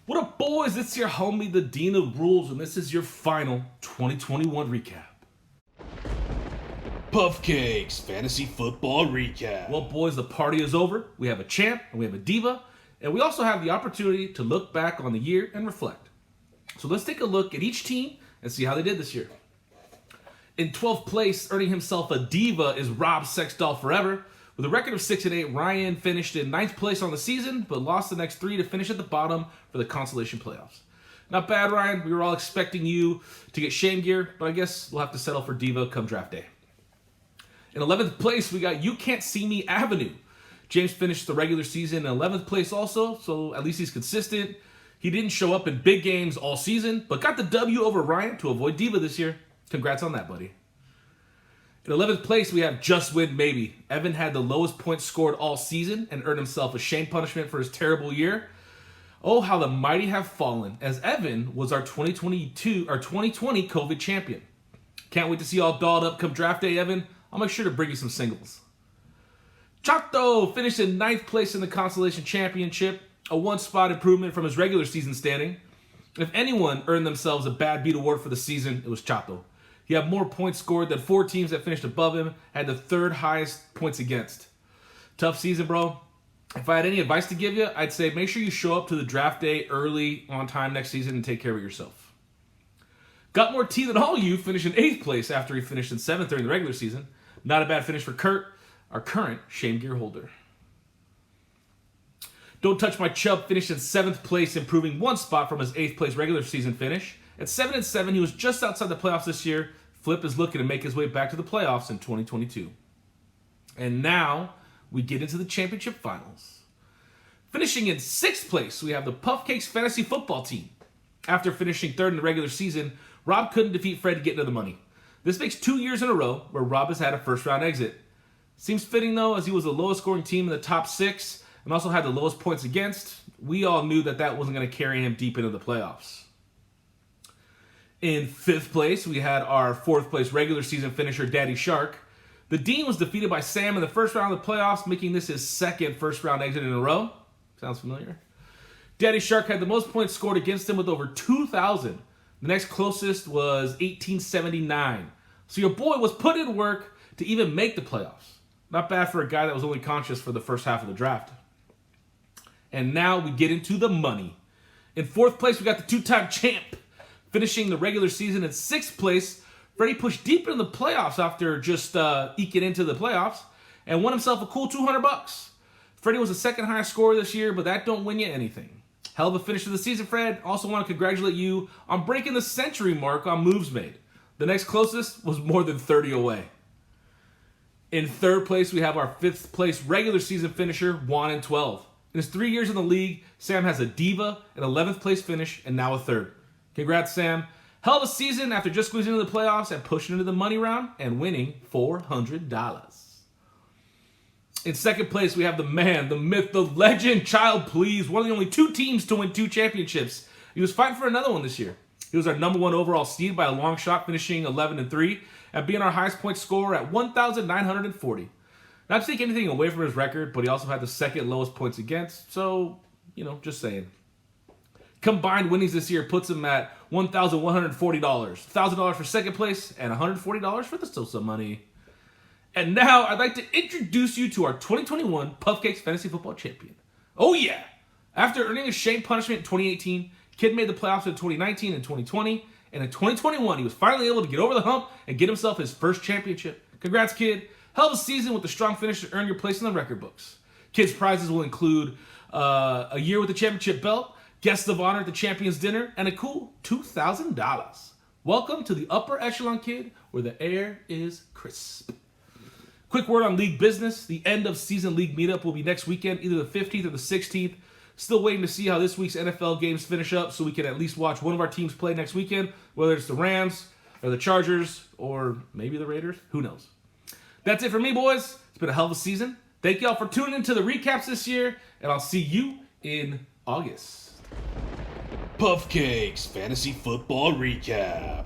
What up, boys? It's your homie, the Dean of Rules, and this is your final 2021 recap. Puffcakes Fantasy Football Recap. Well, boys, the party is over. We have a champ and we have a diva, and we also have the opportunity to look back on the year and reflect. So let's take a look at each team and see how they did this year. In 12th place, earning himself a diva, is Rob Sexdoll Forever. With a record of 6-8, Ryan finished in 9th place on the season, but lost the next 3 to finish at the bottom for the consolation playoffs. Not bad, Ryan. We were all expecting you to get shame gear, but I guess we'll have to settle for diva come draft day. In 11th place, we got You Can't See Me Avenue. James finished the regular season in 11th place also, so at least he's consistent. He didn't show up in big games all season, but got the W over Ryan to avoid diva this year. Congrats on that, buddy. In 11th place, we have Just Win Maybe. Evan had the lowest points scored all season and earned himself a shame punishment for his terrible year. Oh, how the mighty have fallen, as Evan was our 2020 COVID champion. Can't wait to see you all dolled up come draft day, Evan. I'll make sure to bring you some singles. Chato finished in 9th place in the Consolation Championship, a one-spot improvement from his regular season standing. If anyone earned themselves a bad beat award for the season, it was Chato. He had more points scored than 4 teams that finished above him, had the 3rd highest points against. Tough season, bro. If I had any advice to give you, I'd say make sure you show up to the draft day early on time next season and take care of yourself. Got more tea than all you, finished in 8th place after he finished in 7th during the regular season. Not a bad finish for Kurt, our current shame gear holder. Don't Touch My Chub finished in 7th place, improving 1 spot from his 8th place regular season finish. At 7-7, he was just outside the playoffs this year. Flip is looking to make his way back to the playoffs in 2022. And now we get into the championship finals. Finishing in 6th place, we have the Puffcakes Fantasy Football Team. After finishing 3rd in the regular season, Rob couldn't defeat Fred to get into the money. This makes 2 years in a row where Rob has had a first-round exit. Seems fitting, though, as he was the lowest scoring team in the top 6 and also had the lowest points against. We all knew that wasn't going to carry him deep into the playoffs. In 5th place, we had our 4th place regular season finisher, Daddy Shark. The Dean was defeated by Sam in the first round of the playoffs, making this his 2nd first-round exit in a row. Sounds familiar? Daddy Shark had the most points scored against him with over 2,000. The next closest was 1879. So your boy was put in work to even make the playoffs. Not bad for a guy that was only conscious for the first half of the draft. And now we get into the money. In 4th place, we got the 2-time champ. Finishing the regular season in 6th place, Freddie pushed deep into the playoffs after just eking into the playoffs and won himself a cool $200. Freddie was the 2nd highest scorer this year, but that don't win you anything. Hell of a finish to the season, Fred. Also want to congratulate you on breaking the century mark on moves made. The next closest was more than 30 away. In 3rd place, we have our 5th place regular season finisher, Juan in 12. In his 3 years in the league, Sam has a diva, an 11th place finish, and now a 3rd. Congrats, Sam. Hell of a season after just squeezing into the playoffs and pushing into the money round and winning $400. In 2nd place, we have the man, the myth, the legend, Child Please, one of the only 2 teams to win 2 championships. He was fighting for another one this year. He was our number 1 overall seed by a long shot, finishing 11-3, and being our highest point scorer at 1,940. Not to take anything away from his record, but he also had the 2nd lowest points against, so, just saying. Combined winnings this year puts him at $1,140. $1,000 for 2nd place and $140 for the Still Some Money. And now I'd like to introduce you to our 2021 Puffcakes Fantasy Football Champion. Oh yeah! After earning a shame punishment in 2018, Kid made the playoffs in 2019 and 2020, and in 2021 he was finally able to get over the hump and get himself his first championship. Congrats, Kid. Hell of a season with a strong finish to earn your place in the record books. Kid's prizes will include a year with the championship belt, guests of honor at the Champions Dinner, and a cool $2,000. Welcome to the upper echelon, Kid, where the air is crisp. Quick word on league business. The end of season league meetup will be next weekend, either the 15th or the 16th. Still waiting to see how this week's NFL games finish up so we can at least watch one of our teams play next weekend, whether it's the Rams or the Chargers or maybe the Raiders. Who knows? That's it for me, boys. It's been a hell of a season. Thank y'all for tuning into the recaps this year, and I'll see you in August. Puffcakes Fantasy Football Recap.